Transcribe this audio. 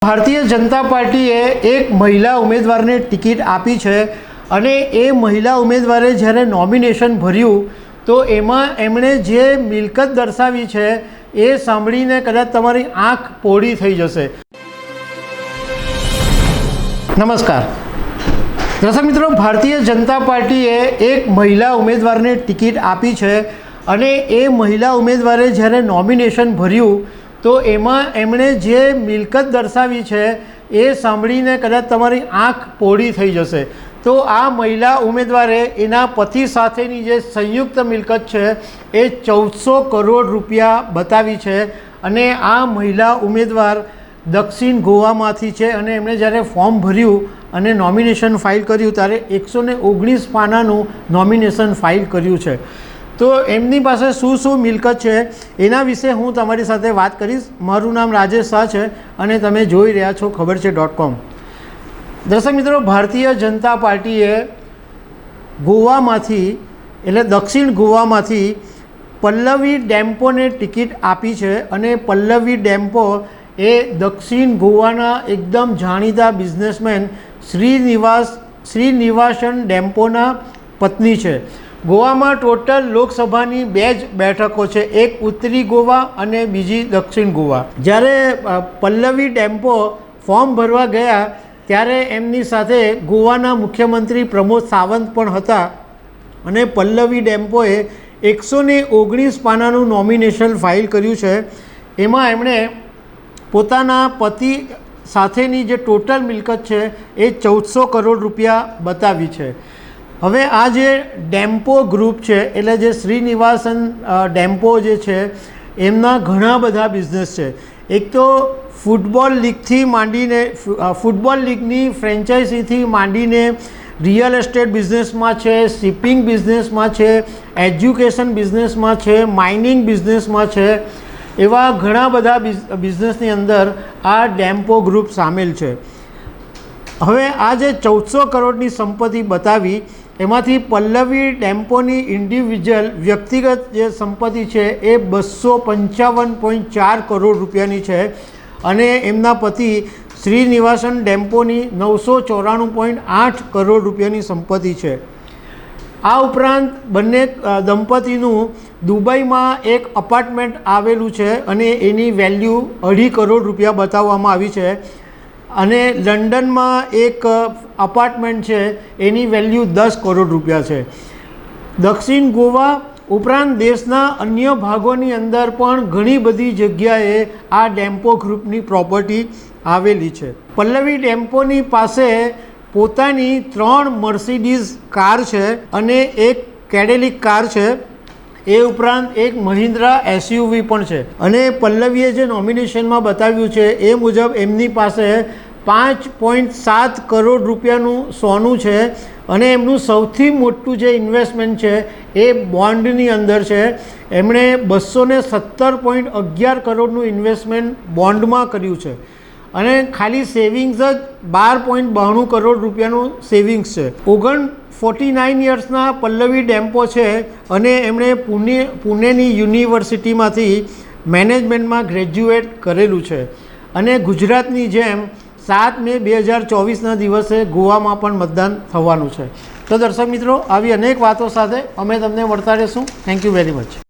ભારતીય જનતા પાર્ટીએ એક મહિલા ઉમેદવારને ટિકિટ આપી છે અને એ મહિલા ઉમેદવારે જ્યારે નોમિનેશન ભર્યું તો એમાં એમણે જે મિલકત દર્શાવી છે એ સાંભળીને કદાચ તમારી આંખ પોળી થઈ જશે। નમસ્કાર દર્શક મિત્રો, ભારતીય જનતા પાર્ટીએ એક મહિલા ઉમેદવારને ટિકિટ આપી છે અને એ મહિલા ઉમેદવારે જ્યારે નોમિનેશન ભર્યું તો એમાં એમણે જે મિલકત દર્શાવી છે એ સાંભળીને કદાચ તમારી આંખ પોળી થઈ જશે। તો આ મહિલા ઉમેદવારે એના પતિ સાથેની જે સંયુક્ત મિલકત છે એ 1400 કરોડ રૂપિયા બતાવી છે અને આ મહિલા ઉમેદવાર દક્ષિણ ગોવામાંથી છે અને એમણે જ્યારે ફોર્મ ભર્યું અને નોમિનેશન ફાઇલ કર્યું ત્યારે 119 પાનાનું નોમિનેશન ફાઇલ કર્યું છે। તો એમની પાસે શું મિલકત છે એના વિશે હું તમારી સાથે વાત કરીશ। મારું નામ રાજેશ શાહ છે અને તમે જોઈ રહ્યા છો ખબર છે.com। દર્શક મિત્રો, ભારતીય જનતા પાર્ટીએ ગોવામાંથી એટલે દક્ષિણ ગોવામાંથી પલ્લવી ડેમ્પોને ટિકિટ આપી છે અને પલ્લવી ડેમ્પો એ દક્ષિણ ગોવાના એકદમ જાણીતા બિઝનેસમેન શ્રીનિવાસન ડેમ્પોના પત્ની છે। ગોવામાં ટોટલ લોકસભાની 2 જ બેઠકો છે, એક ઉત્તરી ગોવા અને બીજી દક્ષિણ ગોવા। જ્યારે પલ્લવી ડેમ્પો ફોર્મ ભરવા ગયા ત્યારે એમની સાથે ગોવાના મુખ્યમંત્રી પ્રમોદ સાવંત પણ હતા અને પલ્લવી ડેમ્પોએ 119 પાનાનું નોમિનેશન ફાઇલ કર્યું છે। એમાં એમણે પોતાના પતિ સાથેની જે ટોટલ મિલકત છે એ 1400 કરોડ રૂપિયા બતાવી છે। હવે આ જે ડેમ્પો ગ્રુપ છે એટલે જે શ્રીનિવાસન ડેમ્પો જે છે એમના ઘણા બધા બિઝનેસ છે। એક તો ફૂટબોલ લીગથી માંડીને ફૂટબોલ લીગની ફ્રેન્ચાઇઝીથી માંડીને રિયલ એસ્ટેટ બિઝનેસમાં છે, શિપિંગ બિઝનેસમાં છે, એજ્યુકેશન બિઝનેસમાં છે, માઇનિંગ બિઝનેસમાં છે, એવા ઘણા બધા બિઝનેસની અંદર આ ડેમ્પો ગ્રુપ સામેલ છે। હવે આ જે 1400 કરોડની સંપત્તિ બતાવી એમાંથી પલ્લવી ડેમ્પોની ઇન્ડિવિજ્યુઅલ વ્યક્તિગત જે સંપત્તિ છે એ 255.4 કરોડ રૂપિયાની છે અને એમના પતિ શ્રીનિવાસન ડેમ્પોની 994.8 કરોડ રૂપિયાની સંપત્તિ છે। આ ઉપરાંત બંને દંપતીનું દુબઈમાં એક અપાર્ટમેન્ટ આવેલું છે અને એની વેલ્યુ 2.5 કરોડ રૂપિયા બતાવવામાં આવી છે અને લંડનમાં એક અપાર્ટમેન્ટ છે એની વેલ્યુ 10 કરોડ રૂપિયા છે। દક્ષિણ ગોવા ઉપરાંત દેશના અન્ય ભાગોની અંદર પણ ઘણી બધી જગ્યાએ આ ડેમ્પો ગ્રુપની પ્રોપર્ટી આવેલી છે। પલ્લવી ડેમ્પોની પાસે પોતાની 3 મર્સિડીઝ કાર છે અને એક કેડેલિક કાર છે, એ ઉપરાંત એક મહિન્દ્રા એસયુવી પણ છે અને પલ્લવીએ જે નોમિનેશનમાં બતાવ્યું છે એ મુજબ એમની પાસે 5.7 કરોડ રૂપિયાનું સોનું છે અને એમનું સૌથી મોટું જે ઇન્વેસ્ટમેન્ટ છે એ બોન્ડની અંદર છે। એમણે 217.11 કરોડનું ઇન્વેસ્ટમેન્ટ બોન્ડમાં કર્યું છે અને ખાલી સેવિંગ્સ જ 12.92 કરોડ રૂપિયાનું સેવિંગ્સ છે। 49 યર્સના પલ્લવી ડેમ્પો છે અને એમણે પુણેની યુનિવર્સિટીમાંથી મેનેજમેન્ટમાં ગ્રેજ્યુએટ કરેલું છે અને ગુજરાતની જેમ 7 મે 2024ના દિવસે ગોવામાં પણ મતદાન થવાનું છે। તો દર્શક મિત્રો, આવી અનેક વાતો સાથે અમે તમને મળતા રહીશું। Thank you very much.